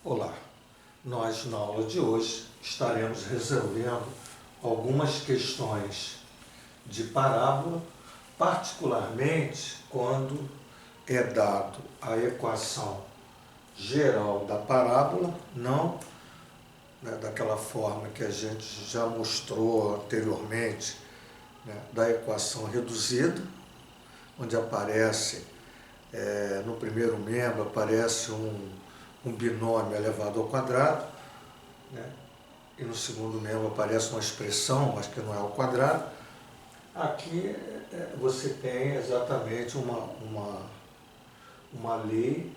Olá, nós na aula de hoje estaremos resolvendo algumas questões de parábola, particularmente quando é dado a equação geral da parábola, não daquela forma que a gente já mostrou anteriormente, da equação reduzida, onde aparece, no primeiro membro, aparece um binômio elevado ao quadrado, e no segundo membro aparece uma expressão, mas que não é ao quadrado. Aqui você tem exatamente uma lei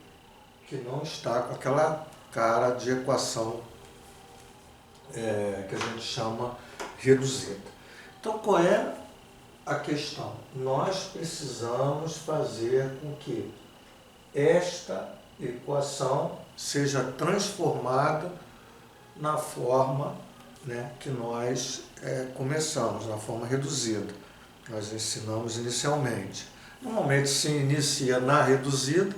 que não está com aquela cara de equação que a gente chama reduzida. Então, qual é a questão? Nós precisamos fazer com que esta equação seja transformada na forma que nós começamos, na forma reduzida. Nós ensinamos inicialmente. Normalmente se inicia na reduzida,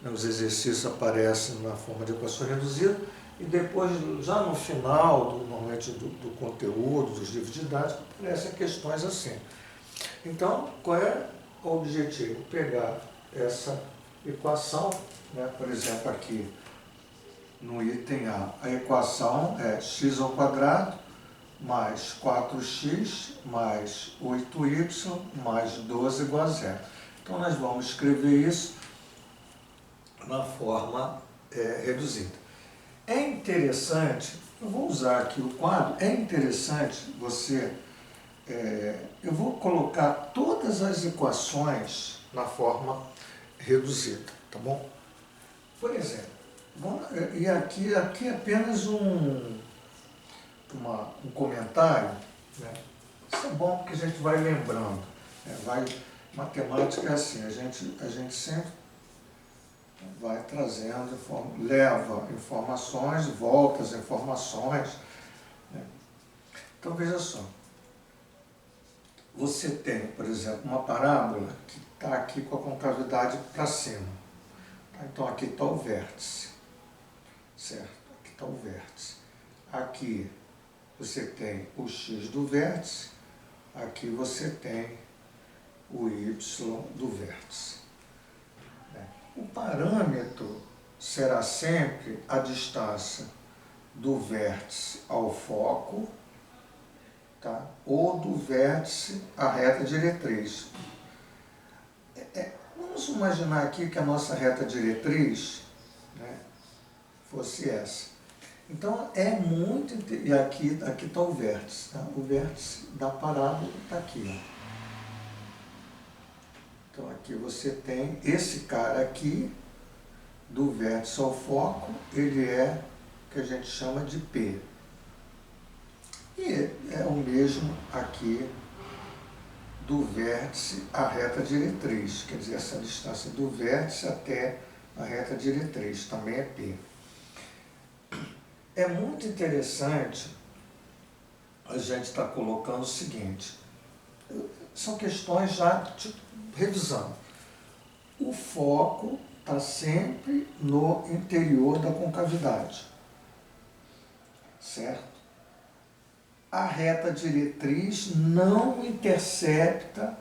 os exercícios aparecem na forma de equação reduzida, e depois, já no final, normalmente do conteúdo, dos livros didáticos, aparecem questões assim. Então, qual é o objetivo? Pegar essa equação, por exemplo, aqui no item A equação é x ao quadrado mais 4x mais 8y mais 12 igual a zero. Então, nós vamos escrever isso na forma reduzida. É interessante, eu vou usar aqui o quadro, é interessante você... eu vou colocar todas as equações na forma reduzida, tá bom? Por exemplo, e aqui é apenas um comentário, Isso é bom porque a gente vai lembrando, matemática é assim, a gente sempre vai trazendo, leva informações, volta as informações. Então, veja só. Você tem, por exemplo, uma parábola que está aqui com a concavidade para cima. Então, aqui está o vértice, certo? Aqui está o vértice. Aqui você tem o x do vértice, aqui você tem o y do vértice. O parâmetro será sempre a distância do vértice ao foco, ou do vértice à reta diretriz. Vamos imaginar aqui que a nossa reta diretriz fosse essa. Então, é muito... E aqui está o vértice. O vértice da parábola está aqui. Então, aqui você tem esse cara aqui, do vértice ao foco, ele é o que a gente chama de P. E é o mesmo aqui do vértice à reta diretriz, quer dizer, essa distância do vértice até a reta diretriz, também é P. É muito interessante a gente estar colocando o seguinte, são questões já revisando. O foco está sempre no interior da concavidade, certo? A reta diretriz não intercepta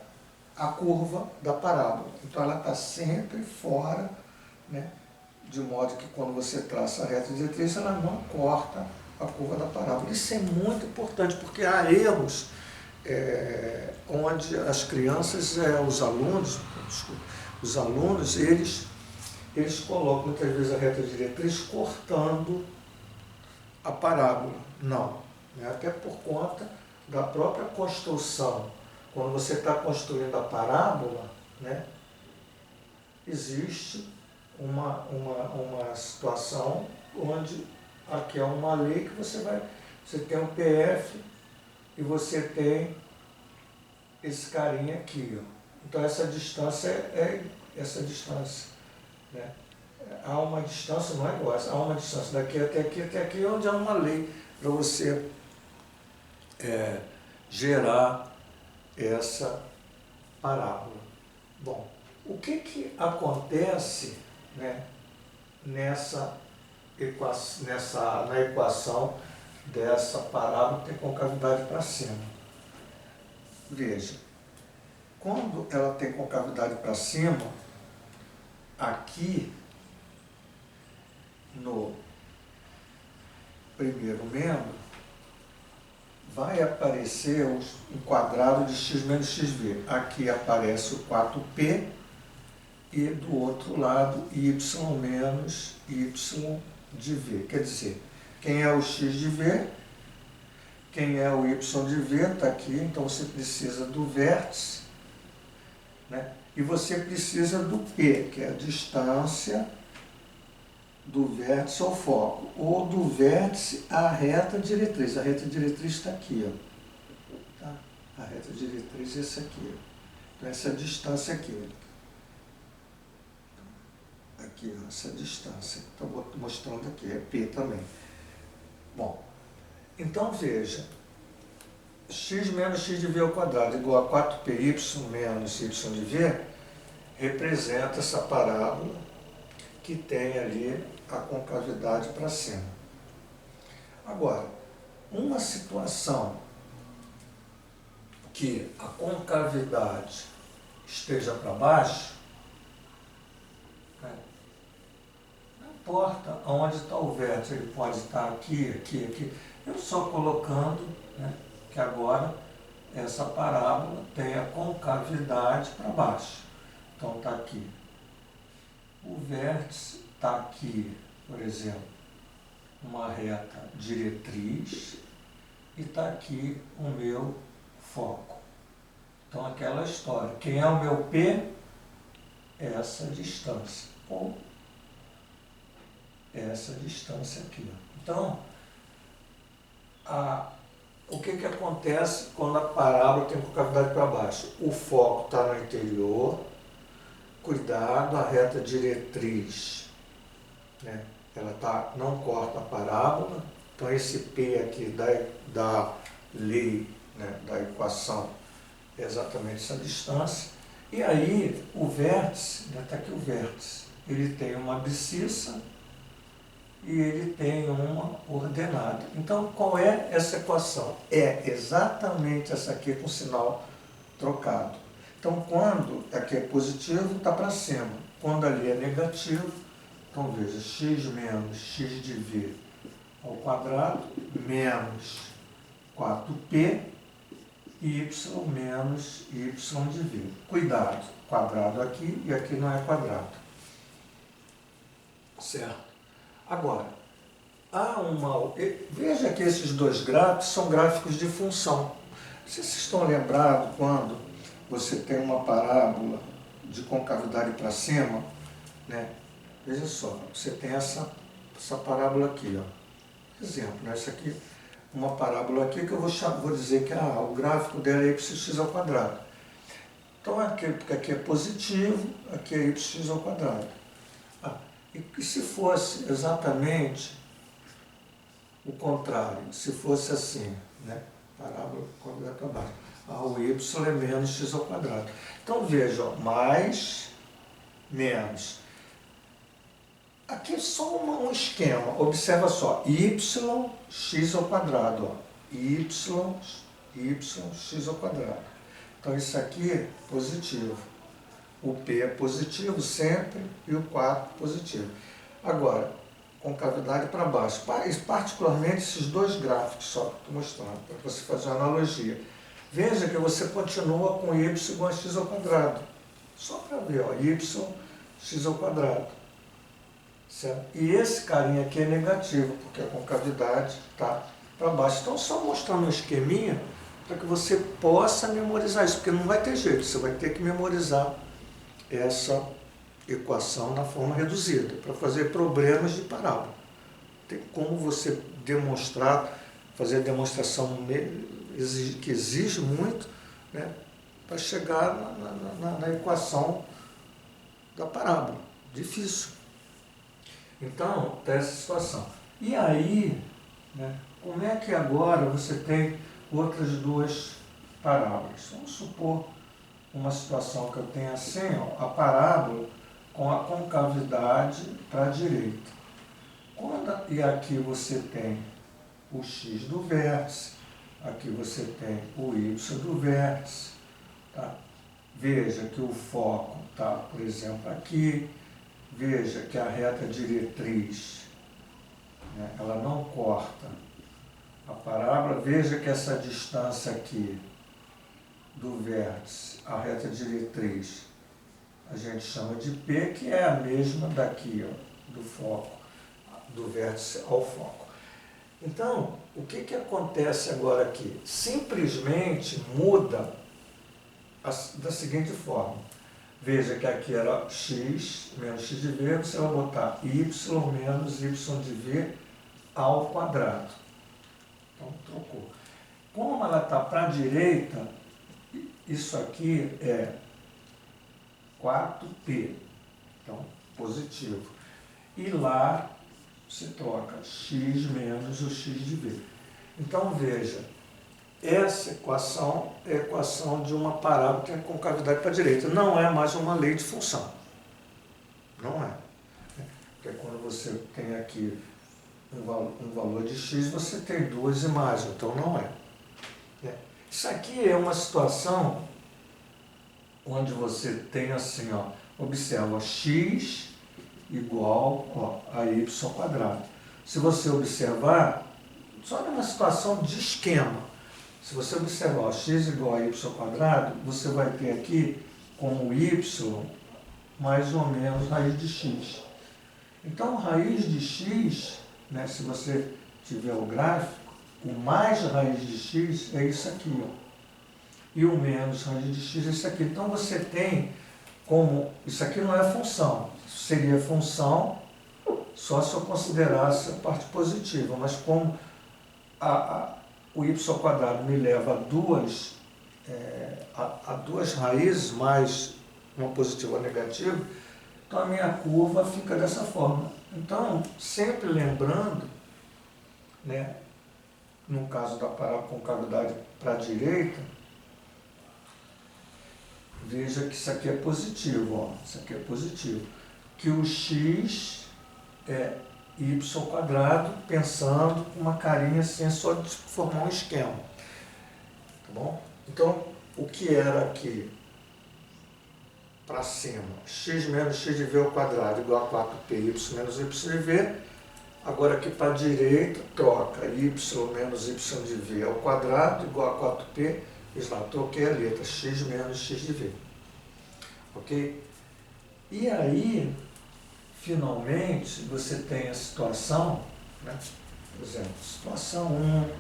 a curva da parábola. Então, ela está sempre fora, de modo que quando você traça a reta diretriz, ela não corta a curva da parábola. Isso é muito importante, porque há erros onde as crianças, os alunos, eles colocam muitas vezes a reta diretriz cortando a parábola. Não. Até por conta da própria construção. Quando você está construindo a parábola, existe uma situação onde aqui é uma lei que você tem um PF e você tem esse carinha aqui. Então, essa distância essa distância. Há uma distância, não é igual, há uma distância daqui até aqui, onde há uma lei para você gerar essa parábola. Bom, o que acontece nessa na equação dessa parábola que tem concavidade para cima. Veja, quando ela tem concavidade para cima, aqui no primeiro membro, vai aparecer um quadrado de x menos xv. Aqui aparece o 4p e do outro lado y menos y de v. Quer dizer, quem é o x de v, quem é o y de v, está aqui, então você precisa do vértice, né? E você precisa do p, que é a distância do vértice ao foco, ou do vértice à reta diretriz. A reta diretriz está aqui, ó. Tá? A reta diretriz é essa aqui, ó. Então, essa distância aqui. Aqui, ó, essa distância. Estou mostrando aqui, é P também. Bom, então veja, x menos x de v ao quadrado igual a 4py menos y de v representa essa parábola que tem ali a concavidade para cima. Agora, uma situação que a concavidade esteja para baixo, né? Não importa onde está o vértice, ele pode estar aqui, aqui, aqui. Eu só colocando, né, que agora essa parábola tem a concavidade para baixo. Então está aqui. O vértice está aqui, por exemplo, uma reta diretriz e está aqui o meu foco. Então aquela história. Quem é o meu P? Essa distância. Ou essa distância aqui. Então, o que acontece quando a parábola tem concavidade para baixo? O foco está no interior. Cuidado, a reta diretriz, né? Ela não corta a parábola, então esse P aqui da lei, né, da equação, é exatamente essa distância. E aí o vértice, está aqui o vértice, ele tem uma abscissa e ele tem uma ordenada. Então qual é essa equação? É exatamente essa aqui com sinal trocado. Então, quando aqui é positivo, está para cima. Quando ali é negativo, então veja, x menos x de v ao quadrado menos 4p y menos y de v. Cuidado, quadrado aqui e aqui não é quadrado. Certo? Agora, veja que esses dois gráficos são gráficos de função. Vocês estão lembrados quando você tem uma parábola de concavidade para cima, né? Veja só, você tem essa parábola aqui, ó. Exemplo, né? Essa aqui, uma parábola aqui que eu vou dizer que o gráfico dela é yx ao quadrado. Então aqui é positivo, aqui é yx ao quadrado. E se fosse exatamente o contrário, se fosse assim, né? Parábola concavidade para baixo. O y é menos x ao quadrado. Então veja, ó, mais, menos. Aqui é só um esquema. Observa só, y, x ao quadrado. Ó. Y, x ao quadrado. Então isso aqui é positivo. O P é positivo sempre e o 4 positivo. Agora, concavidade para baixo. Particularmente esses dois gráficos só que estou mostrando, para você fazer uma analogia. Veja que você continua com y igual a x ao quadrado. Só para ver, ó, y, x ao quadrado. Certo? E esse carinha aqui é negativo, porque a concavidade está para baixo. Então, só mostrando um esqueminha para que você possa memorizar isso, porque não vai ter jeito, você vai ter que memorizar essa equação na forma reduzida, para fazer problemas de parábola. Tem como você demonstrar, fazer a demonstração que exige muito, né, para chegar na equação da parábola. Difícil. Então, tem essa situação. E aí, né, como é que agora você tem outras duas parábolas? Vamos supor uma situação que eu tenho assim, ó, a parábola com a concavidade para a direita. E aqui você tem o x do vértice, aqui você tem o y do vértice. Tá? Veja que o foco está, por exemplo, aqui. Veja que a reta diretriz, né, ela não corta a parábola. Veja que essa distância aqui do vértice, a reta diretriz, a gente chama de P, que é a mesma daqui, ó, do foco, do vértice ao foco. Então, o que acontece agora aqui? Simplesmente muda da seguinte forma. Veja que aqui era x menos x de v, você vai botar y menos y de v ao quadrado. Então, trocou. Como ela está para a direita, isso aqui é 4p, então positivo. E lá se troca x menos o x de v. Então, veja, essa equação é a equação de uma parábola que tem concavidade para a direita. Não é mais uma lei de função. Não é. Porque quando você tem aqui um valor de x, você tem duas imagens. Então, não é. Isso aqui é uma situação onde você tem assim, ó, observa x igual, ó, a y ao quadrado. Se você observar, só numa situação de esquema, se você observar, ó, x igual a y ao quadrado, você vai ter aqui como y mais ou menos raiz de x. Então, raiz de x, né, se você tiver o gráfico, o mais raiz de x é isso aqui, ó. E o menos raiz de x é isso aqui. Então, você tem como... Isso aqui não é função. Isso seria função só se eu considerasse a parte positiva. Mas como o y ao quadrado me leva a duas raízes, mais uma positiva ou negativa, então a minha curva fica dessa forma. Então, sempre lembrando, né, no caso da parábola com concavidade para a direita, veja que isso aqui é positivo, ó, isso aqui é positivo, que o x é y ao quadrado, pensando com uma carinha assim, só de formar um esquema. Tá bom? Então, o que era aqui para cima? X menos x de v ao quadrado igual a 4πy menos y de v. Agora aqui para a direita, troca y menos y de v ao quadrado igual a 4p. Lá, troquei a letra, x menos x de v. Ok? E aí, finalmente, você tem a situação, né? Por exemplo, situação 1,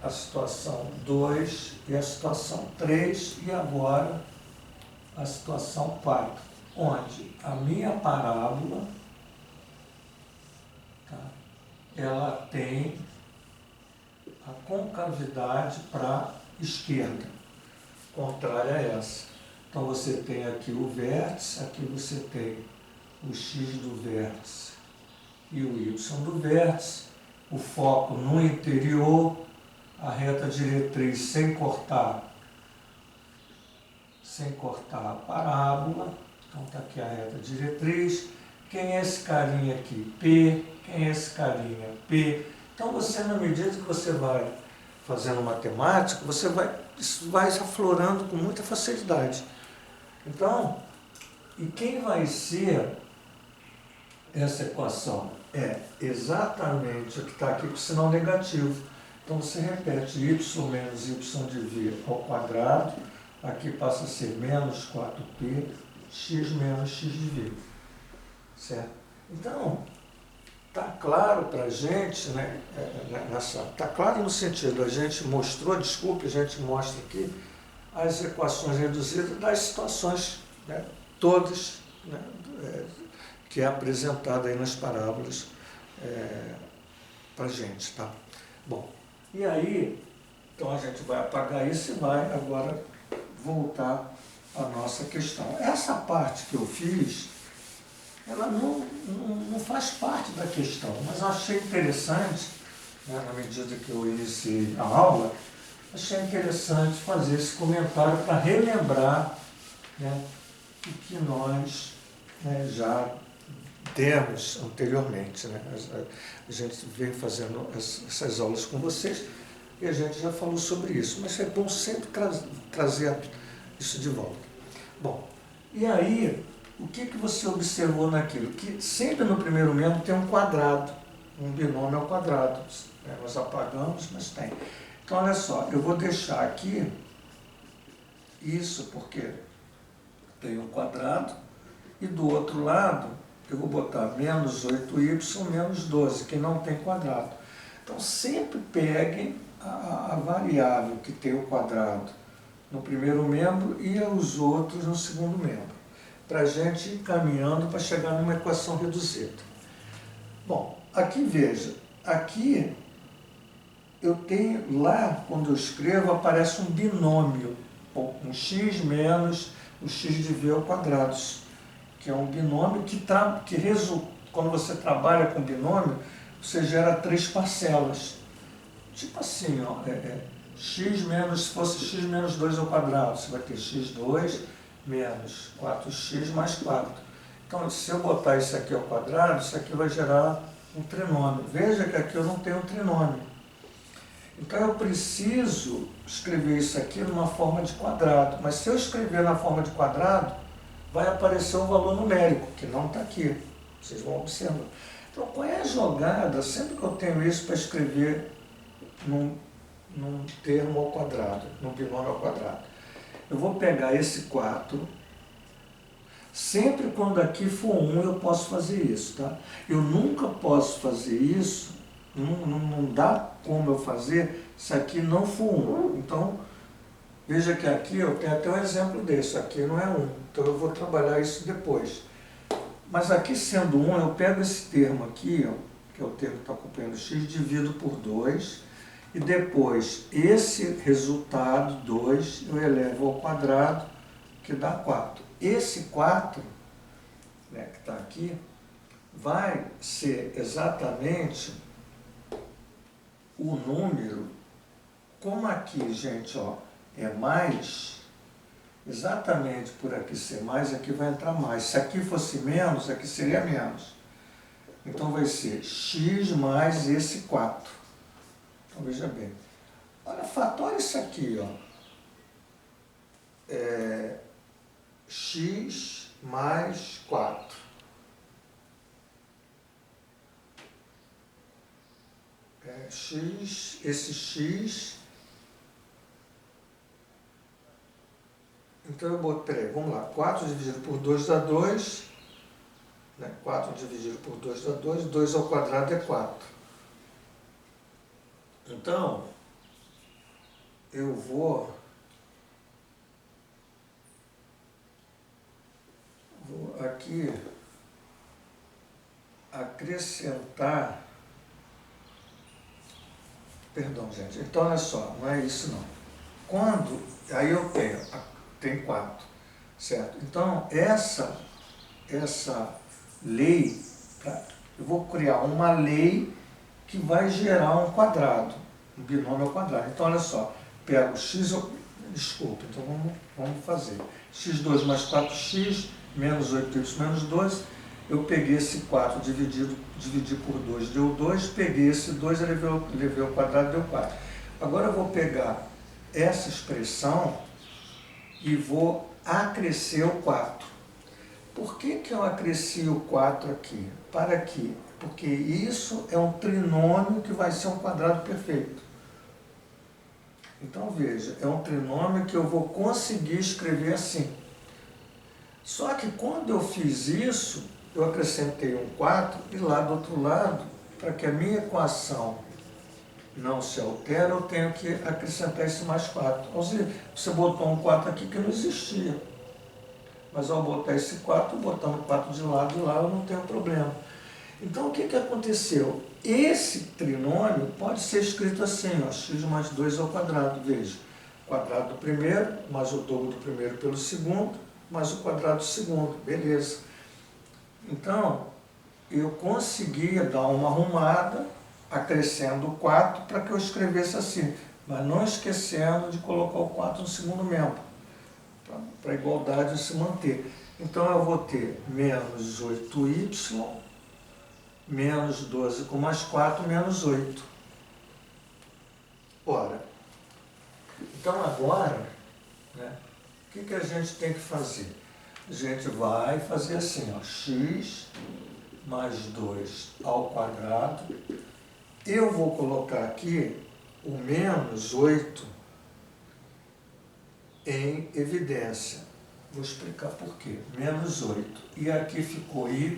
a situação 2 e a situação 3, e agora a situação 4, onde a minha parábola, tá, ela tem a concavidade para a esquerda, contrária a essa. Então, você tem aqui o vértice, aqui você tem o x do vértice e o y do vértice, o foco no interior, a reta diretriz sem cortar a parábola. Então, está aqui a reta diretriz. Quem é esse carinha aqui? P. Quem é esse carinha? P. Então, você, na medida que você vai fazendo matemática, isso vai se aflorando com muita facilidade. Então, e quem vai ser essa equação? É exatamente o que está aqui com o sinal negativo. Então, você repete y menos y de v ao quadrado, aqui passa a ser menos 4p, x menos x de v. Certo? Então, está claro para a gente, né, está claro no sentido, a gente mostrou, desculpe, a gente mostra aqui as equações reduzidas das situações, né, todas, né, que é apresentada aí nas parábolas para a gente, tá? Bom, e aí, então a gente vai apagar isso e vai agora voltar à nossa questão. Essa parte que eu fiz, ela não faz parte da questão, mas eu achei interessante, né, na medida que eu iniciei a aula, achei interessante fazer esse comentário para relembrar, né, o que nós, né, já demos anteriormente, né? A gente vem fazendo essas aulas com vocês e a gente já falou sobre isso, mas é bom sempre trazer isso de volta. Bom, e aí, o que você observou naquilo? Que sempre no primeiro membro tem um quadrado, um binômio ao quadrado. Né? Nós apagamos, mas tem. Então, olha só, eu vou deixar aqui isso porque tem um quadrado e do outro lado eu vou botar menos 8y menos 12, que não tem quadrado. Então, sempre peguem a variável que tem o quadrado no primeiro membro e os outros no segundo membro, para a gente ir caminhando para chegar numa equação reduzida. Bom, aqui veja, aqui eu tenho, lá quando eu escrevo aparece um binômio, um x menos o x de v ao quadrado, que é um binômio que quando você trabalha com binômio, você gera 3 parcelas. Tipo assim, ó, x menos, se fosse x menos 2 ao quadrado, você vai ter x2 menos 4x mais 4. Então, se eu botar isso aqui ao quadrado, isso aqui vai gerar um trinômio. Veja que aqui eu não tenho um trinômio. Então, eu preciso escrever isso aqui numa forma de quadrado. Mas se eu escrever na forma de quadrado, vai aparecer um valor numérico, que não está aqui. Vocês vão observar. Então, qual é a jogada? Sempre que eu tenho isso para escrever num termo ao quadrado, num binômio ao quadrado, eu vou pegar esse 4. Sempre quando aqui for 1, eu posso fazer isso, tá? Eu nunca posso fazer isso, não dá como eu fazer se aqui não for 1. Então, veja que aqui eu tenho até um exemplo desse, aqui não é 1. Então, eu vou trabalhar isso depois. Mas aqui sendo 1, eu pego esse termo aqui, ó, que é o termo que está acompanhando x, divido por 2, e depois esse resultado, 2, eu elevo ao quadrado, que dá 4. Esse 4, né, que está aqui, vai ser exatamente o número, como aqui, gente, ó, é mais, exatamente por aqui ser mais, aqui vai entrar mais. Se aqui fosse menos, aqui seria menos. Então vai ser x mais esse 4. Então veja bem. Olha, olha isso aqui, ó. X mais 4. X, esse x. Então eu botei, peraí, vamos lá, 4 dividido por 2 dá 2, né? 4 dividido por 2 dá 2, 2 ao quadrado é 4. Então, eu vou aqui acrescentar, perdão, gente, então olha só, não é isso não. Quando, aí eu tenho 4, certo? Então, essa lei, eu vou criar uma lei que vai gerar um quadrado, um binômio ao quadrado. Então, olha só, pego x, desculpa, então vamos fazer. x2 mais 4x, menos 8y menos 12, eu peguei esse 4, dividi por 2, deu 2, peguei esse 2, levei ao quadrado, deu 4. Agora eu vou pegar essa expressão e vou acrescer o 4. Por que eu acresci o 4 aqui? Para quê? Porque isso é um trinômio que vai ser um quadrado perfeito. Então, veja, é um trinômio que eu vou conseguir escrever assim. Só que quando eu fiz isso, eu acrescentei um 4 e lá do outro lado, para que a minha equação não se altere, eu tenho que acrescentar esse mais 4. Ou seja, você botou um 4 aqui que não existia. Mas ao botar esse 4, botando 4 de lado e lá, eu não tenho problema. Então, o que aconteceu? Esse trinômio pode ser escrito assim, ó, x mais 2 ao quadrado. Veja, quadrado do primeiro, mais o dobro do primeiro pelo segundo, mais o quadrado do segundo. Beleza. Então, eu conseguia dar uma arrumada, acrescendo o 4, para que eu escrevesse assim, mas não esquecendo de colocar o 4 no segundo membro, para a igualdade se manter. Então, eu vou ter menos 8y menos 12 com mais 4, menos 8. Ora, então agora, né, o que a gente tem que fazer? A gente vai fazer assim, ó, x mais 2 ao quadrado. Eu vou colocar aqui o menos 8 em evidência. Vou explicar por quê. Menos 8. E aqui ficou y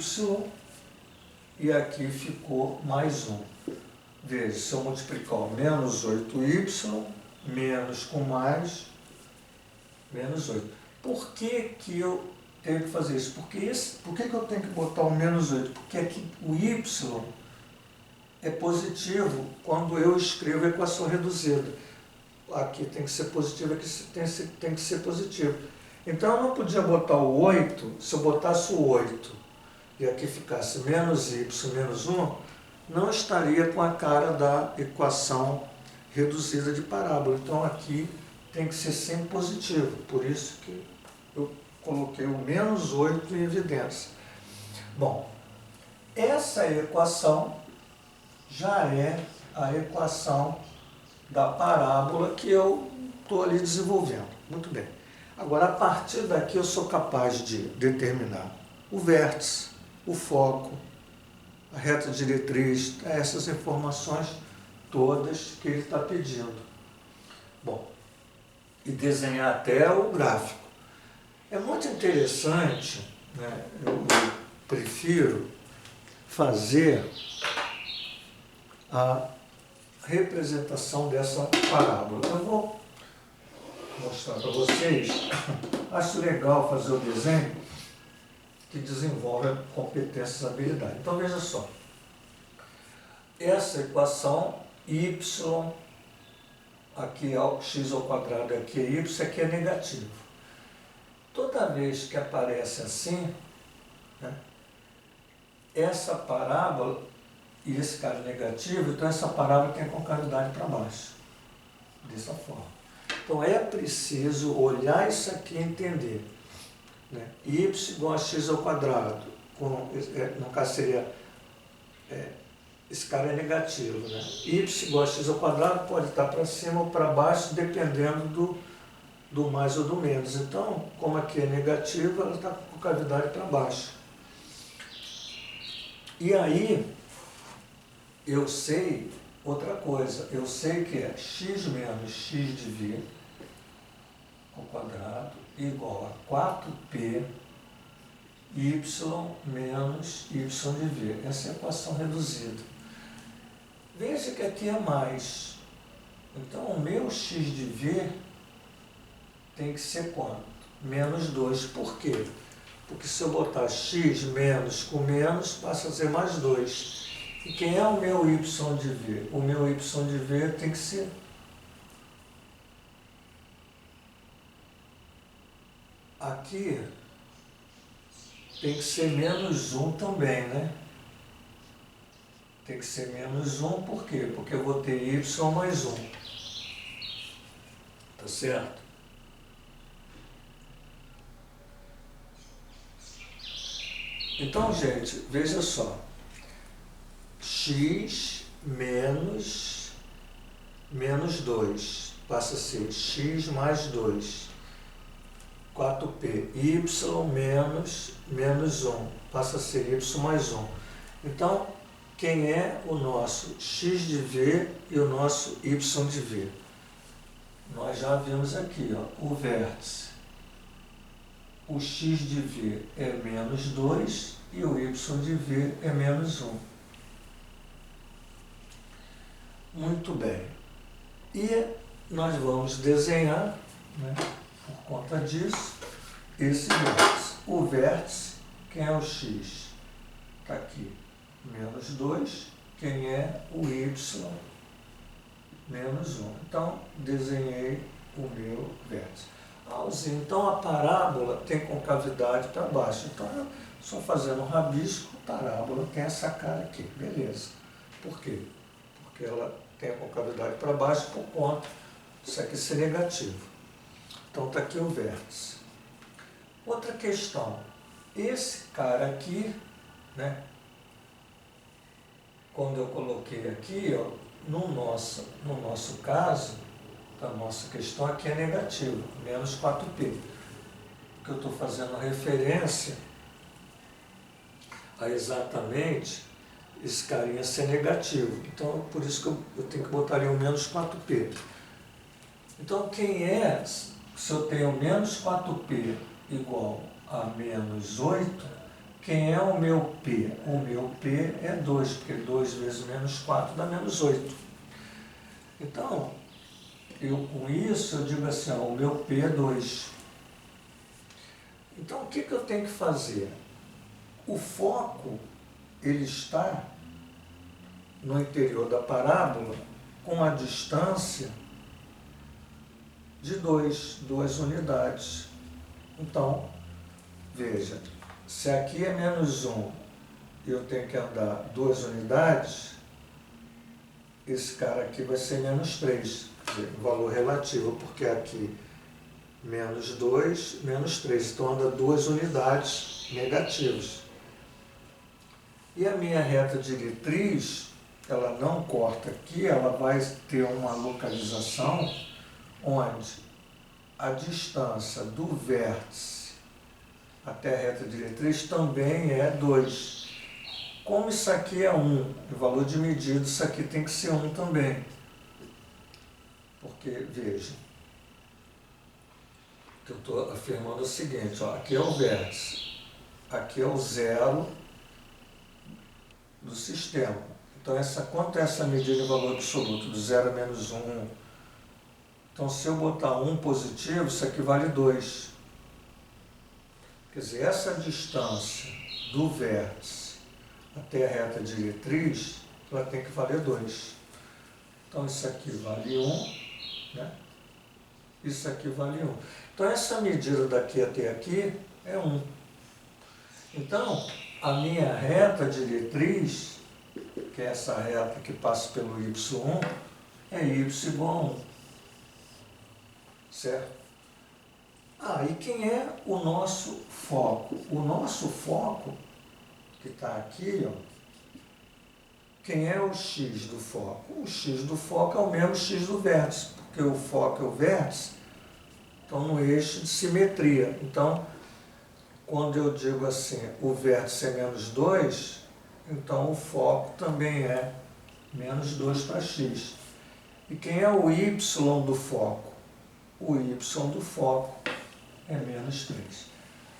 e aqui ficou mais 1. Veja, se eu multiplicar o menos 8y, menos com mais, menos 8. Por que eu tenho que fazer isso? Por que eu tenho que botar o menos 8? Porque aqui o y é positivo quando eu escrevo a equação reduzida. Aqui tem que ser positivo, aqui tem que ser positivo. Então eu não podia botar o 8, se eu botasse o 8 e aqui ficasse menos y menos 1, não estaria com a cara da equação reduzida de parábola. Então aqui tem que ser sempre positivo, por isso que eu coloquei o menos 8 em evidência. Bom, essa equação já é a equação da parábola que eu estou ali desenvolvendo. Muito bem. Agora, a partir daqui, eu sou capaz de determinar o vértice, o foco, a reta diretriz, essas informações todas que ele está pedindo. Bom, e desenhar até o gráfico. É muito interessante, né? Eu prefiro fazer a representação dessa parábola. Eu vou mostrar para vocês. Acho legal fazer o desenho que desenvolve competências e habilidades. Então veja só. Essa equação y, aqui é x ao quadrado, aqui é y, aqui é negativo. Toda vez que aparece assim, né, essa parábola e esse cara é negativo, então essa parábola tem a concavidade para baixo. Dessa forma. Então é preciso olhar isso aqui e entender. Né? Y igual a x ao quadrado. No caso seria, esse cara é negativo. Né? Y igual a x ao quadrado pode estar para cima ou para baixo, dependendo do mais ou do menos. Então, como aqui é negativo, ela está com concavidade para baixo. E aí, eu sei outra coisa, eu sei que é x menos x de v ao quadrado igual a 4p y menos y de v. Essa é a equação reduzida. Veja que aqui é mais. Então, o meu x de v tem que ser quanto? Menos 2. Por quê? Porque se eu botar x menos com menos, passa a ser mais 2. E quem é o meu y de v? O meu y de v tem que ser aqui, tem que ser menos 1 também, né? Tem que ser menos 1, por quê? Porque eu vou ter y mais 1. Tá certo? Então, gente, veja só. X menos 2 passa a ser x mais 2. 4p. Y menos 1 passa a ser y mais 1. Então, quem é o nosso x de v e o nosso y de v? Nós já vimos aqui, ó, o vértice. O x de v é menos 2 e o y de v é menos 1. Muito bem. E nós vamos desenhar, né, por conta disso, esse vértice. O vértice, quem é o x? Está aqui, menos 2. Quem é o y? Menos 1. Então, desenhei o meu vértice. Então, a parábola tem concavidade para baixo. Então, eu só fazendo um rabisco, a parábola tem essa cara aqui. Beleza. Por quê? Porque ela tem a concavidade para baixo por conta disso aqui ser negativo. Então, está aqui o vértice. Outra questão. Esse cara aqui, né, quando eu coloquei aqui, ó, no nosso caso, da nossa questão aqui é negativo, menos 4π. Porque eu estou fazendo referência a exatamente esse carinha ser negativo. Então, por isso que eu tenho que botar ali o menos 4π. Então, quem é, se eu tenho menos 4π igual a menos 8, quem é o meu P? O meu P é 2, porque 2 vezes menos 4 dá menos 8. Então, eu com isso, eu digo assim, ó, o meu P é 2. Então, o que eu tenho que fazer? O foco, ele está no interior da parábola com a distância de 2 unidades. Então, veja, se aqui é menos 1 e eu tenho que andar 2 unidades, esse cara aqui vai ser menos 3, o valor relativo, porque aqui menos 2, menos 3, então anda 2 unidades negativas. E a minha reta diretriz, ela não corta aqui, ela vai ter uma localização onde a distância do vértice até a reta diretriz também é 2. Como isso aqui é 1, o valor de medida, isso aqui tem que ser 1 também. Porque, veja, eu estou afirmando o seguinte, ó, aqui é o vértice, aqui é o zero do sistema. Então, quanto é essa medida em valor absoluto? Do 0 a menos 1. Então, se eu botar 1 positivo, isso aqui vale 2. Quer dizer, essa distância do vértice até a reta diretriz, ela tem que valer 2. Então, isso aqui vale 1, né? Isso aqui vale 1. Então, essa medida daqui até aqui é 1. Então, a minha reta diretriz, que é essa reta que passa pelo y1, é y igual a 1. Certo? E quem é o nosso foco? O nosso foco, que está aqui, ó, quem é o x do foco? O x do foco é o mesmo x do vértice, porque o foco é o vértice, então no eixo de simetria. Então, quando eu digo assim, o vértice é menos 2, então o foco também é menos 2 para x. E quem é o y do foco? O y do foco é menos 3.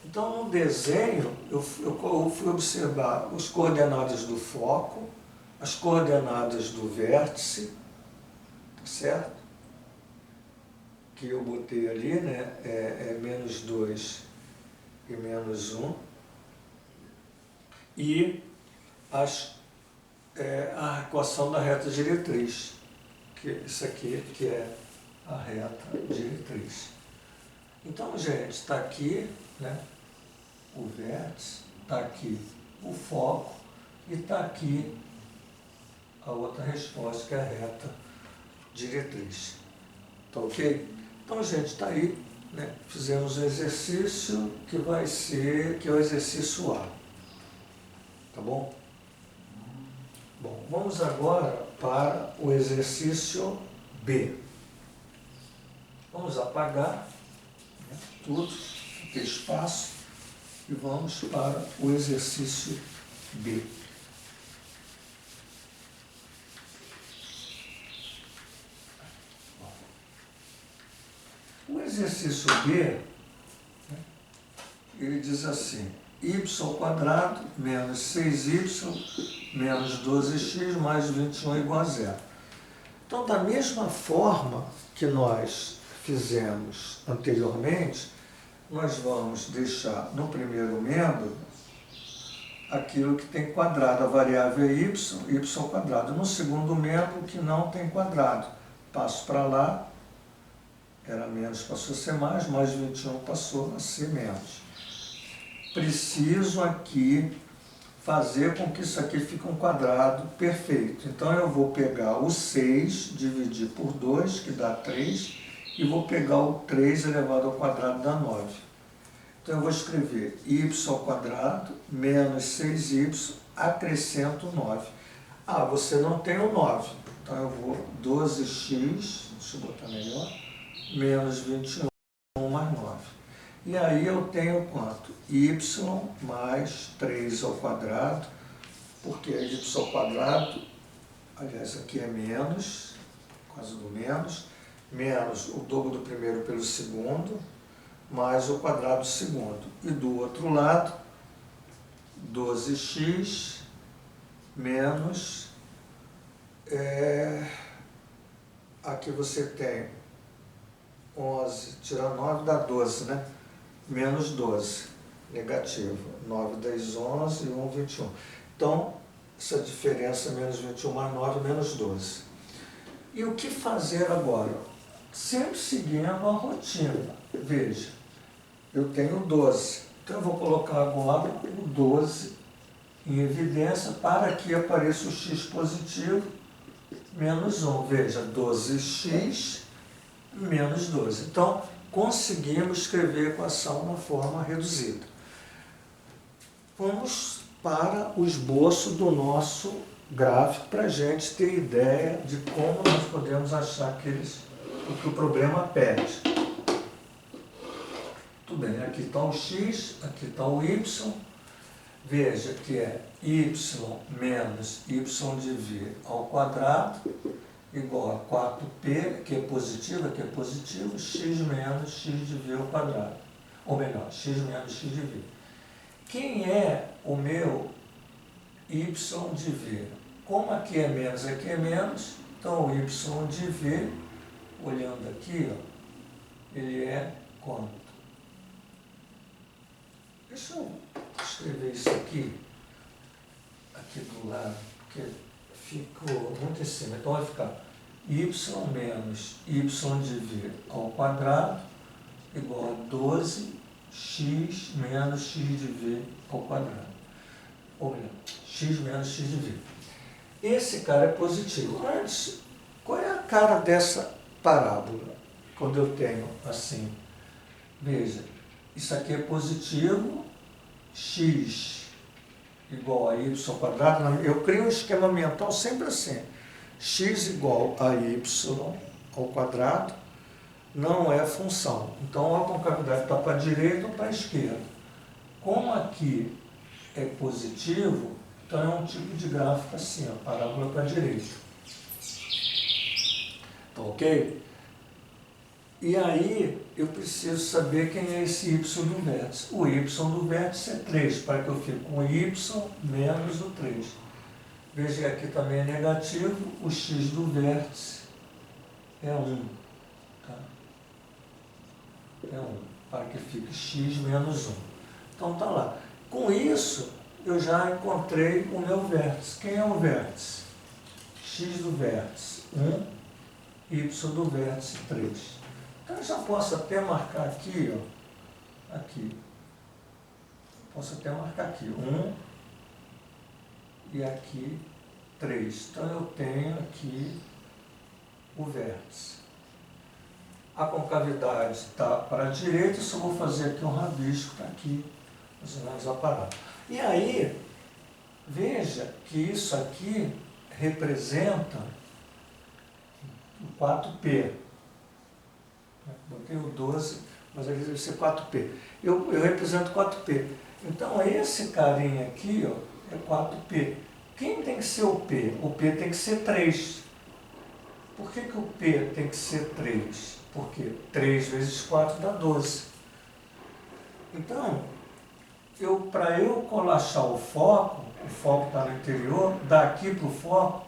Então, no desenho, eu fui observar as coordenadas do foco, as coordenadas do vértice, certo? Que eu botei ali, né? É menos 2 e menos 1. E a equação da reta diretriz, que isso aqui que é a reta diretriz. Então, gente, está aqui, né, o vértice, está aqui o foco e está aqui a outra resposta, que é a reta diretriz. Tá ok? Então, gente, está aí, né, fizemos um exercício que vai ser, que é o exercício A. Tá bom? Bom, vamos agora para o exercício B. Vamos apagar tudo, aquele espaço, e vamos para o exercício B. O exercício B, né, ele diz assim, y² menos 6y menos 12x mais 21 igual a 0. Então, da mesma forma que nós fizemos anteriormente, nós vamos deixar no primeiro membro aquilo que tem quadrado, a variável é y². No segundo membro, que não tem quadrado, passo para lá, era menos, passou a ser mais 21 passou a ser menos. Preciso aqui fazer com que isso aqui fique um quadrado perfeito. Então, eu vou pegar o 6, dividir por 2, que dá 3, e vou pegar o 3 elevado ao quadrado, dá 9. Então, eu vou escrever y² menos 6y, acrescento 9. Ah, você não tem o 9. Então eu vou 12x, deixa eu botar melhor, menos 21 mais 9. E aí eu tenho quanto? Y mais 3 ao quadrado, porque y ao quadrado, aliás, aqui é menos, por causa do menos o dobro do primeiro pelo segundo, mais o quadrado do segundo. E do outro lado, 12x menos, aqui você tem 11, tirar 9 dá 12, né? Menos 12, negativo. 9, 10, 11 e 1, 21. Então, essa diferença menos 21 mais 9, menos 12. E o que fazer agora? Sempre seguindo a rotina. Veja, eu tenho 12. Então, eu vou colocar agora o 12 em evidência para que apareça o x positivo menos 1. Veja, 12x menos 12. Então, conseguimos escrever a equação na forma reduzida. Vamos para o esboço do nosso gráfico para a gente ter ideia de como nós podemos achar o que o problema pede. Tudo bem, aqui está o x, aqui está o y. Veja que é y menos y de v ao quadrado igual a 4p, que é positivo, x menos x de v ao quadrado. Ou melhor, x menos x de v. Quem é o meu y de v? Como aqui é menos, então o y de v, olhando aqui, ó, ele é quanto? Deixa eu escrever isso aqui do lado, porque ficou muito em cima. Então vai ficar y menos y de v ao quadrado igual a 12x menos x de v ao quadrado. Ou melhor, x menos x de v. Esse cara é positivo. Antes, qual é a cara dessa parábola? Quando eu tenho assim, veja, isso aqui é positivo, x igual a y ao quadrado. Eu crio um esquema mental sempre assim. X igual a y ao quadrado não é função. Então a concavidade está para a direita ou para a esquerda. Como aqui é positivo, então é um tipo de gráfico assim, ó, parábola para a direita. Tá ok? E aí eu preciso saber quem é esse y do vértice. O y do vértice é 3, para que eu fique com y menos o 3. Veja que aqui também é negativo, o x do vértice é 1. Tá? É 1, para que fique x menos 1. Então tá lá. Com isso, eu já encontrei o meu vértice. Quem é o vértice? X do vértice 1, y do vértice 3. Então eu já posso até marcar aqui, ó, aqui. Posso até marcar aqui 1 e aqui 3. Então eu tenho aqui o vértice. A concavidade está para a direita, eu só vou fazer aqui um rabisco para aqui, mais ou menos a parada. E aí, veja que isso aqui representa o 4P. Botei o 12, mas ele deve ser 4P. Eu represento 4P. Então, esse carinha aqui, ó, é 4P. Quem tem que ser o P? O P tem que ser 3. Por que o P tem que ser 3? Porque 3 vezes 4 dá 12. Então, para eu colachar o foco está no interior, daqui para o foco,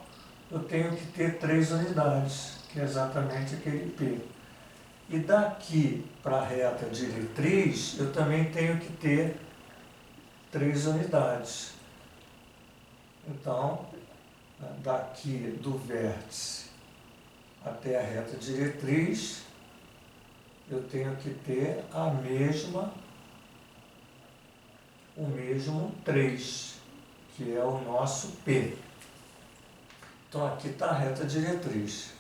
eu tenho que ter 3 unidades, que é exatamente aquele P. E daqui para a reta diretriz, eu também tenho que ter 3 unidades. Então, daqui do vértice até a reta diretriz, eu tenho que ter o mesmo 3, que é o nosso P. Então, aqui está a reta diretriz.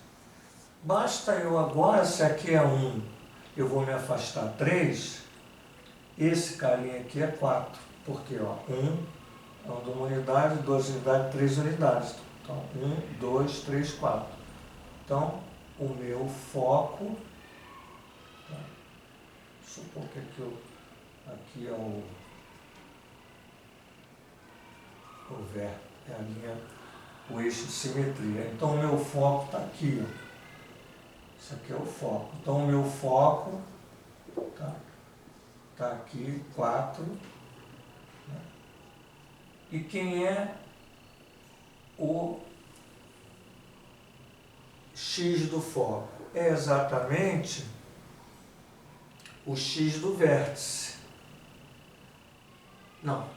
Basta eu agora, se aqui é 1, eu vou me afastar 3, esse carinha aqui é 4, porque 1 é uma unidade, 2 unidades, 3 unidades. Então, 1, 2, 3, 4. Então, o meu foco, tá? Supor que aqui é o o eixo de simetria. Então, o meu foco está aqui, ó. Isso aqui é o foco. Então, o meu foco tá aqui, 4. Né? E quem é o X do foco? É exatamente o X do vértice. Não,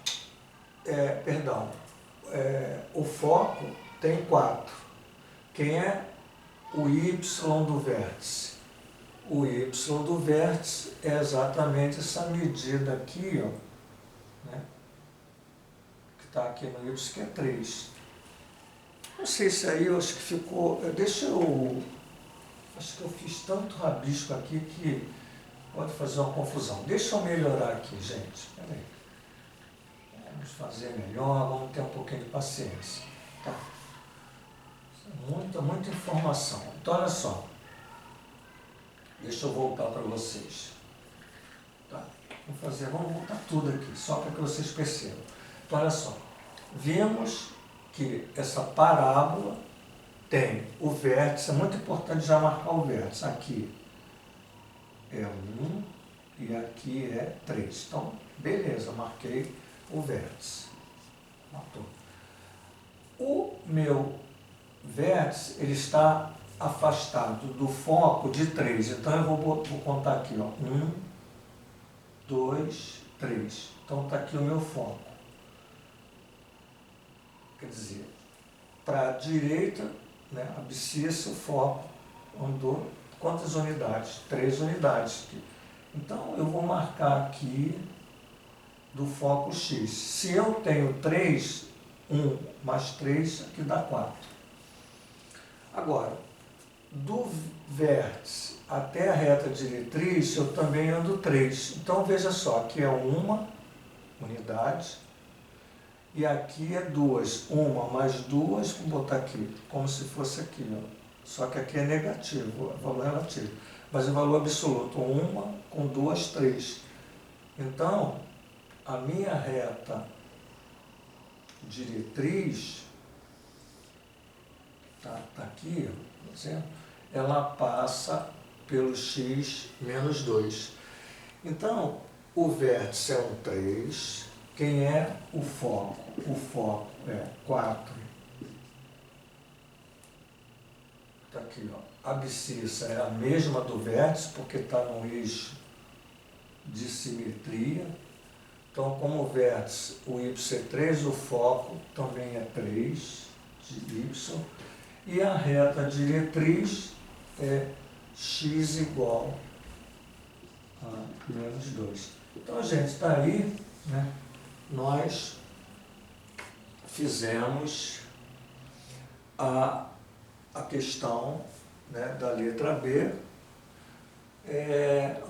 perdão. O foco tem 4. Quem é o Y do vértice? O Y do vértice é exatamente essa medida aqui, ó, né? Que está aqui no Y, que é 3. Não sei se aí eu acho que ficou. Acho que eu fiz tanto rabisco aqui que pode fazer uma confusão. Deixa eu melhorar aqui, gente. Peraí. Vamos fazer melhor, vamos ter um pouquinho de paciência. Tá. Muita informação. Então, olha só. Deixa eu voltar para vocês. Tá. Vamos voltar tudo aqui, só para que vocês percebam. Então, olha só. Vimos que essa parábola tem o vértice, é muito importante já marcar o vértice. Aqui é 1 e aqui é 3. Então, beleza, marquei o vértice. Matou. O meu vértice, ele está afastado do foco de 3. Então, eu vou contar aqui, ó. 1, 2, 3. Então, está aqui o meu foco. Quer dizer, para a direita, né, abscissa, o foco andou quantas unidades? 3 unidades. Então, eu vou marcar aqui do foco X. Se eu tenho 3, 1 mais 3, aqui dá 4. Agora, do vértice até a reta diretriz, eu também ando 3. Então, veja só, aqui é 1 unidade. E aqui é 2. 1 mais 2, vou botar aqui, como se fosse aqui, ó. Só que aqui é negativo, é valor relativo. Mas o valor absoluto, 1 com 2, 3. Então, a minha reta diretriz, tá aqui, por exemplo, ela passa pelo x menos 2. Então, o vértice é 3. Quem é o foco? O foco é 4. Está aqui, ó. A abscissa é a mesma do vértice, porque está no eixo de simetria. Então, como o vértice, o y é 3, o foco também é 3 de y. E a reta diretriz é x igual a menos 2. Então, gente, está aí, né? Nós fizemos a questão, né, da letra B,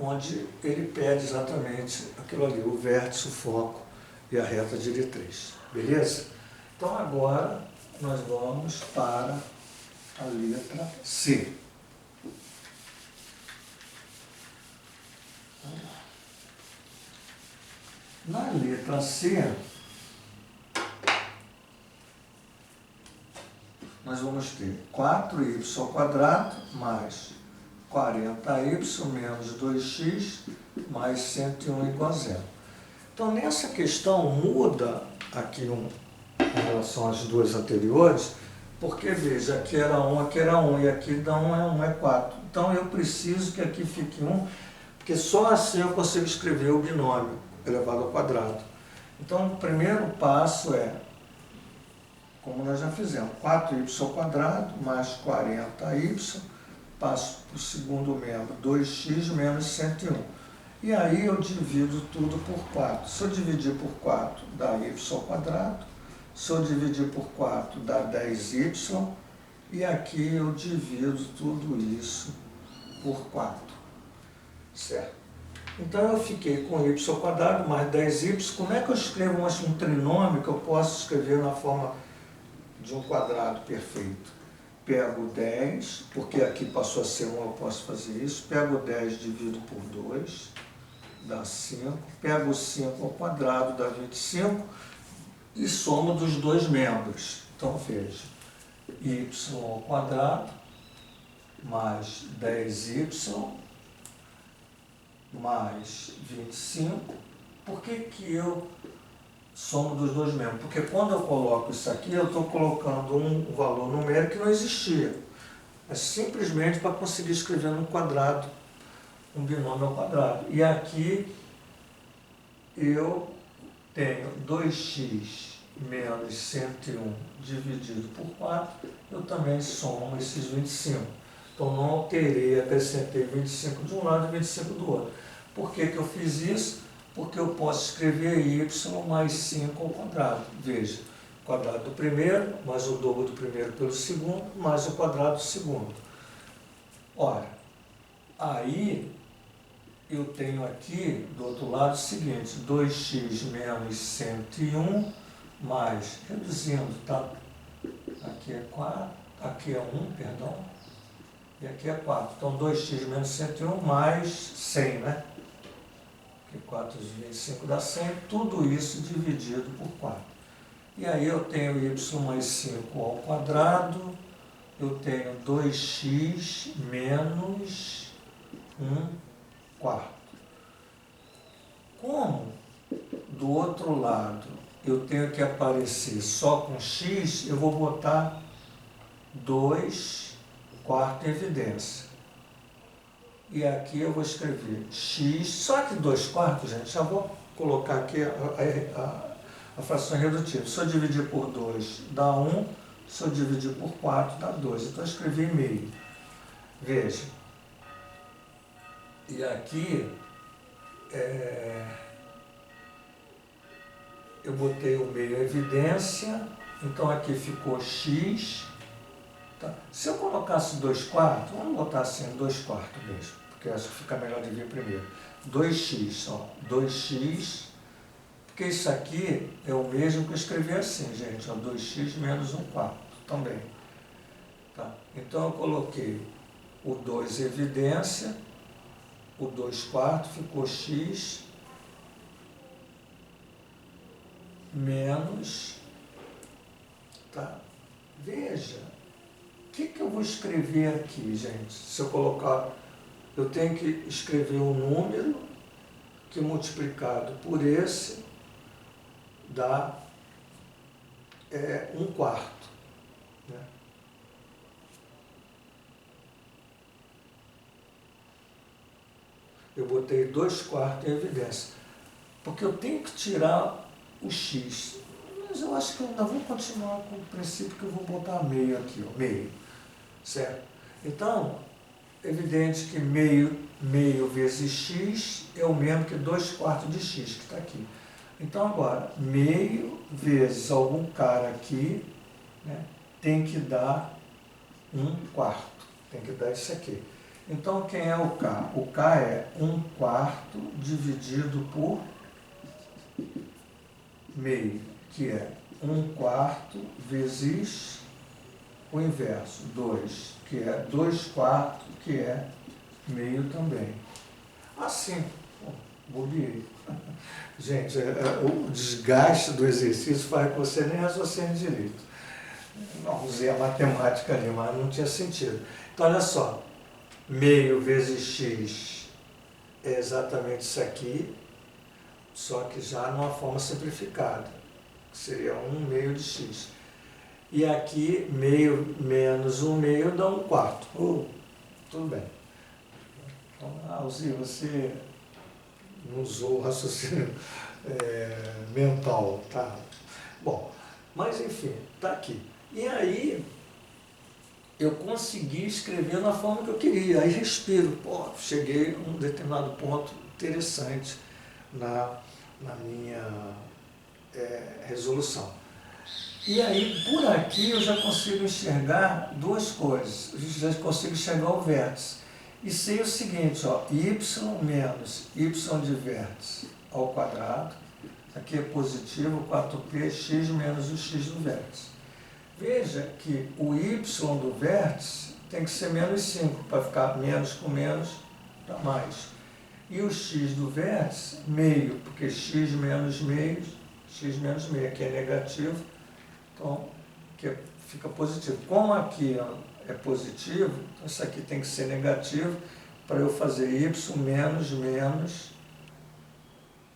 onde ele pede exatamente aquilo ali, o vértice, o foco e a reta diretriz. Beleza? Então agora nós vamos para a letra C. Na letra C, nós vamos ter 4y² mais 40y menos 2x mais 101 igual a 0. Então, nessa questão, muda aqui em relação às duas anteriores, porque, veja, aqui era 1, aqui era 1, e aqui dá 1 é 1, é 4. Então, eu preciso que aqui fique 1, porque só assim eu consigo escrever o binômio elevado ao quadrado. Então, o primeiro passo é, como nós já fizemos, 4y² mais 40y, passo para o segundo membro, 2x menos 101. E aí eu divido tudo por 4. Se eu dividir por 4, dá y². Se eu dividir por 4, dá 10y. E aqui eu divido tudo isso por 4. Certo? Então eu fiquei com y² mais 10y. Como é que eu escrevo um trinômio que eu posso escrever na forma de um quadrado perfeito. Pego 10, porque aqui passou a ser 1, eu posso fazer isso. Pego 10, divido por 2, dá 5. Pego 5 ao quadrado, dá 25. E somo dos dois membros. Então, veja, y ao quadrado mais 10y mais 25. Por que eu somo dos dois membros? Porque quando eu coloco isso aqui, eu estou colocando um valor numérico que não existia. É simplesmente para conseguir escrever num quadrado, um binômio ao quadrado. E aqui eu tenho 2x menos 101 dividido por 4, eu também somo esses 25. Então não alterei, acrescentei 25 de um lado e 25 do outro. Por que eu fiz isso? Porque eu posso escrever y mais 5 ao quadrado. Veja, o quadrado do primeiro, mais o dobro do primeiro pelo segundo, mais o quadrado do segundo. Ora, aí eu tenho aqui, do outro lado, o seguinte, 2x menos 101, mais, reduzindo, tá? Aqui é 4, aqui é 1, perdão, e aqui é 4. Então, 2x menos 101 mais 100, né? Porque 4 vezes 25 dá 100, tudo isso dividido por 4. E aí eu tenho y mais 5 ao quadrado, eu tenho 2x menos 1 quarto. Como do outro lado eu tenho que aparecer só com x, eu vou botar 2 quartos em evidência. E aqui eu vou escrever x, só que 2 quartos, gente, já vou colocar aqui a fração redutiva. Se eu dividir por 2 dá 1, se eu dividir por 4 dá 2. Então eu escrevi meio. Veja. E aqui eu botei o meio em evidência, então aqui ficou x. Tá? Se eu colocasse 2 quartos, vamos botar assim 2 quartos mesmo, porque eu acho que fica melhor de ver primeiro. 2x, ó, 2x, porque isso aqui é o mesmo que eu escrevi assim, gente, ó, 2x menos 1 quarto também. Tá? Então eu coloquei o 2 em evidência, o 2 quartos ficou x menos, tá? Veja, o que eu vou escrever aqui, gente? Se eu colocar, eu tenho que escrever um número que multiplicado por esse dá 1 quarto. Né? Eu botei 2 quartos em evidência, porque eu tenho que tirar o x. Mas eu acho que eu ainda vou continuar com o princípio que eu vou botar meio aqui, ó, meio. Certo? Então, evidente que meio vezes x é o mesmo que 2 quartos de x, que está aqui. Então, agora, meio vezes algum cara aqui, né, tem que dar 1 quarto. Tem que dar isso aqui. Então, quem é o k? O k é 1 quarto dividido por meio, que é 1 quarto vezes o inverso, 2, que é 2 quartos, que é meio também. Assim, bobeei. Gente, o desgaste do exercício faz que você nem raciocine direito. Não, usei a matemática ali, mas não tinha sentido. Então, olha só, meio vezes x é exatamente isso aqui, só que já numa forma simplificada, que seria 1 meio de x. E aqui, meio menos 1 meio dá 1 quarto. Tudo bem. Então, Alzi, você não usou o raciocínio mental, tá? Bom, mas enfim, tá aqui. E aí, eu consegui escrever na forma que eu queria. Aí respiro. Cheguei a um determinado ponto interessante na minha resolução. E aí, por aqui, eu já consigo enxergar duas coisas. Eu já consigo enxergar o vértice. E sei o seguinte, ó, y menos y de vértice ao quadrado. Aqui é positivo, 4p, x menos o x do vértice. Veja que o y do vértice tem que ser menos 5, para ficar menos com menos dá mais. E o x do vértice, meio, porque x menos meio, aqui é negativo, então fica positivo. Como aqui é positivo, então isso aqui tem que ser negativo, para eu fazer y menos menos,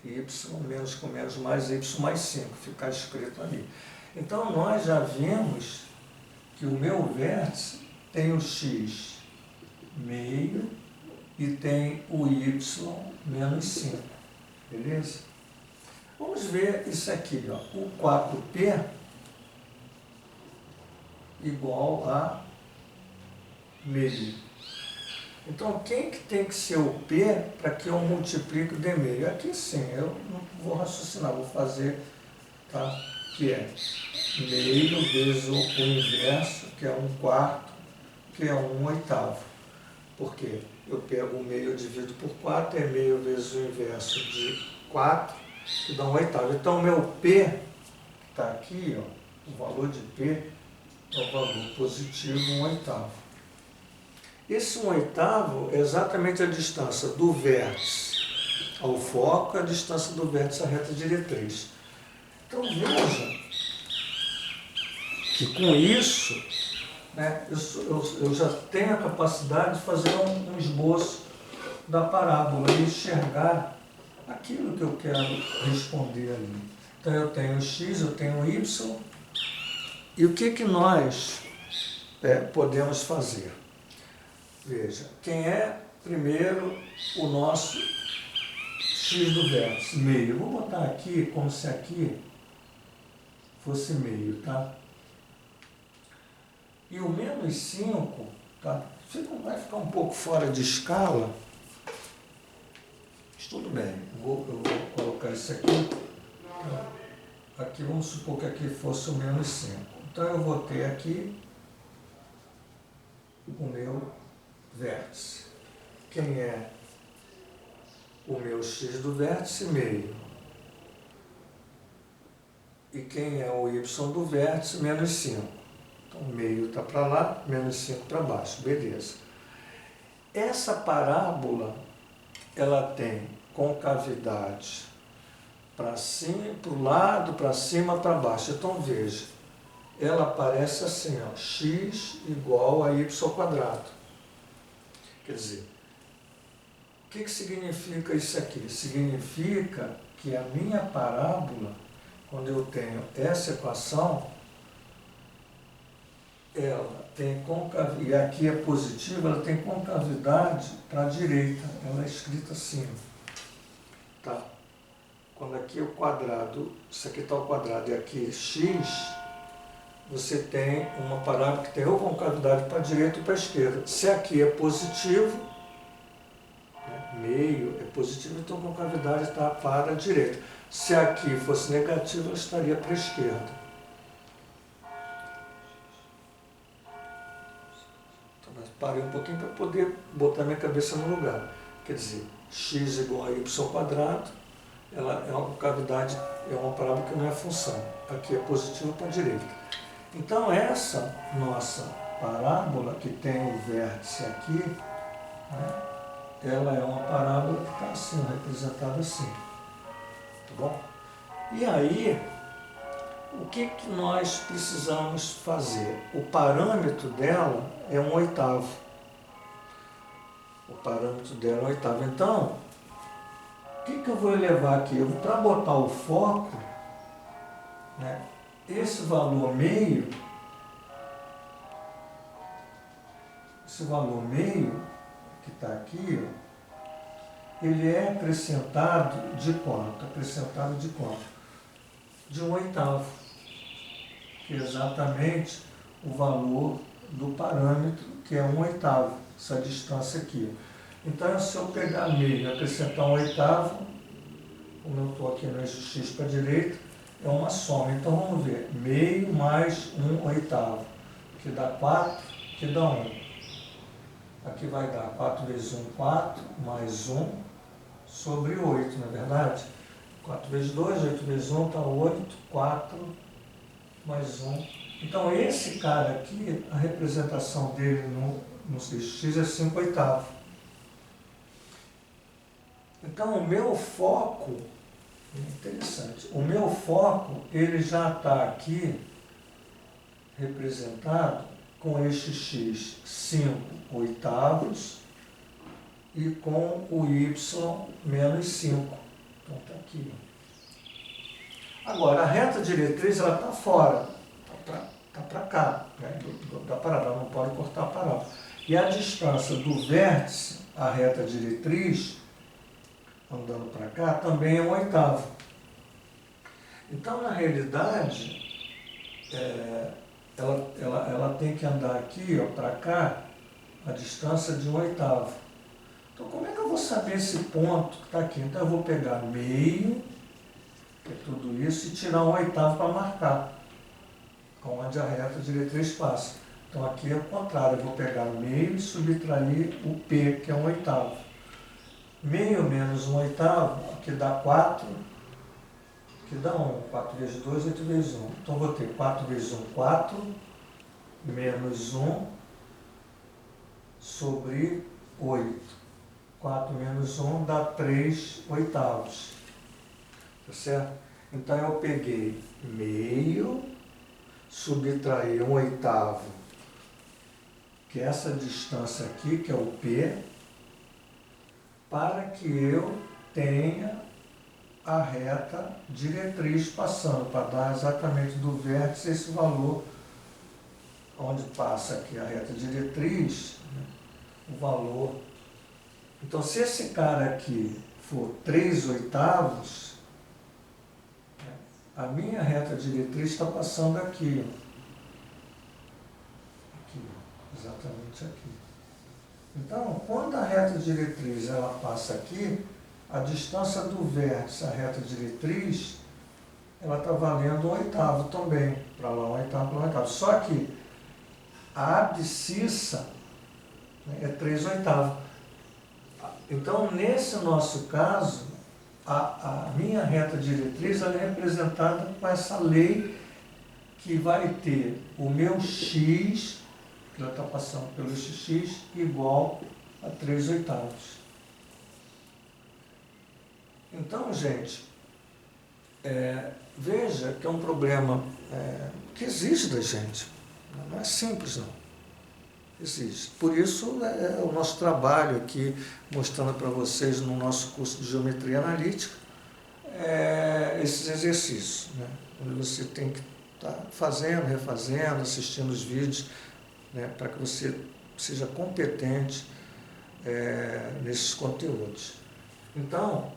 y menos com menos mais y mais 5, ficar escrito ali. Então nós já vimos que o meu vértice tem o x meio e tem o y menos 5, beleza? Vamos ver isso aqui, ó. O 4p igual a meio. Então, quem que tem que ser o p para que eu multiplique o d meio? Aqui sim, eu não vou raciocinar, vou fazer, tá? Que é meio vezes o inverso, que é 1/4, que é 1/8. Por quê? Eu pego o meio, eu divido por 4, é meio vezes o inverso de 4, que dá 1/8. Então, o meu p, que está aqui, ó, o valor de p é o valor positivo 1/8. Esse 1/8 é exatamente a distância do vértice ao foco, a distância do vértice à reta diretriz. Então veja que com isso, né, eu já tenho a capacidade de fazer um esboço da parábola e enxergar aquilo que eu quero responder ali. Então eu tenho o x, eu tenho o y, e o que nós podemos fazer? Veja, quem é primeiro o nosso x do vértice? Meio. Eu vou botar aqui como se aqui fosse meio, tá? E o menos 5, tá? Vai ficar um pouco fora de escala, mas tudo bem. Eu vou colocar isso aqui. Aqui, vamos supor que aqui fosse o menos 5. Então eu vou ter aqui o meu vértice. Quem é o meu x do vértice? Meio. E quem é o y do vértice? Menos 5. Então, meio está para lá, menos 5 para baixo. Beleza. Essa parábola, ela tem concavidade para cima, para o lado, para cima, para baixo. Então, veja, ela aparece assim, ó, x igual a y ao quadrado. Quer dizer, o que significa isso aqui? Significa que a minha parábola, quando eu tenho essa equação, ela tem concavidade, e aqui é positiva, ela tem concavidade para a direita, ela é escrita assim, tá? Quando aqui é o quadrado, isso aqui está ao quadrado e aqui é x, você tem uma parábola que tem ou concavidade para a direita ou para a esquerda. Se aqui é positivo, né, meio é positivo, então a concavidade está para a direita. Se aqui fosse negativo, ela estaria para a esquerda. Então, mas parei um pouquinho para poder botar minha cabeça no lugar. Quer dizer, x igual a y ao quadrado, ela é uma concavidade, é uma parábola que não é função. Aqui é positivo para a direita. Então, essa nossa parábola, que tem o vértice aqui, né, ela é uma parábola que está assim, representada assim. Tá bom? E aí, o que nós precisamos fazer? O parâmetro dela é 1/8. O parâmetro dela é 1/8. Então, o que eu vou elevar aqui? Para botar o foco, né, esse valor meio, que está aqui, ó, ele é acrescentado de quanto? Acrescentado de quanto? De 1/8, que é exatamente o valor do parâmetro, que é 1/8, essa distância aqui. Então, se eu pegar meio e acrescentar 1/8, como eu estou aqui no eixo x para a direita, é uma soma. Então, vamos ver. Meio mais 1/8, que dá 4, que dá 1. Aqui vai dar 4 vezes 1, 4, mais 1, sobre 8, não é verdade? 4 vezes 2, 8 vezes 1 está 8, 4, mais 1, Então esse cara aqui, a representação dele no x é 5/8. Então o meu foco, interessante, o meu foco ele já está aqui representado com este x 5/8 e com o y menos 5. Então está aqui. Agora, a reta diretriz ela está fora, está para cá, né, da parábola, não pode cortar a parábola. E a distância do vértice, a reta diretriz, andando para cá, também é 1/8. Então, na realidade, ela tem que andar aqui para cá, a distância de 1/8. Então, como é que eu vou saber esse ponto que está aqui? Então, eu vou pegar meio, que é tudo isso, e tirar 1/8 para marcar onde a reta diretriz passa. Então, aqui é o contrário, eu vou pegar meio e subtrair o P, que é 1/8. Meio menos 1/8, aqui dá 4, que dá 1. 4 vezes 2, 8 vezes 1. Então, vou ter 4 vezes 1, 4, menos 1, sobre 8. 4 menos 1 dá 3/8. Tá certo? Então, eu peguei meio, subtraí 1/8, que é essa distância aqui, que é o P, para que eu tenha a reta diretriz passando, para dar exatamente do vértice esse valor, onde passa aqui a reta diretriz, né, o valor. Então, se esse cara aqui for 3/8, a minha reta diretriz está passando aqui, exatamente aqui. Então, quando a reta diretriz ela passa aqui, a distância do vértice à reta diretriz, ela está valendo 1/8 também, para lá 1/8, para lá 1/8. Só que a abscissa, né, é 3/8. Então, nesse nosso caso, a minha reta diretriz ela é representada com essa lei que vai ter o meu x, que ela está passando pelo x, igual a 3/8. Então, gente, veja que é um problema que exige da gente. Não é simples, não. Exige. Por isso, é o nosso trabalho aqui, mostrando para vocês no nosso curso de Geometria Analítica, esses exercícios, né? Onde você tem que estar fazendo, refazendo, assistindo os vídeos, né? Para que você seja competente nesses conteúdos. Então,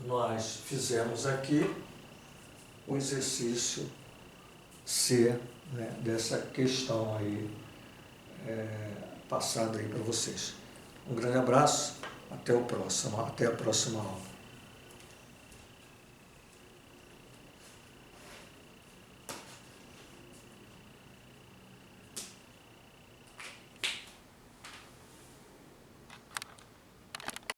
nós fizemos aqui o exercício C, né, dessa questão aí passada aí para vocês. Um grande abraço, até a próxima aula.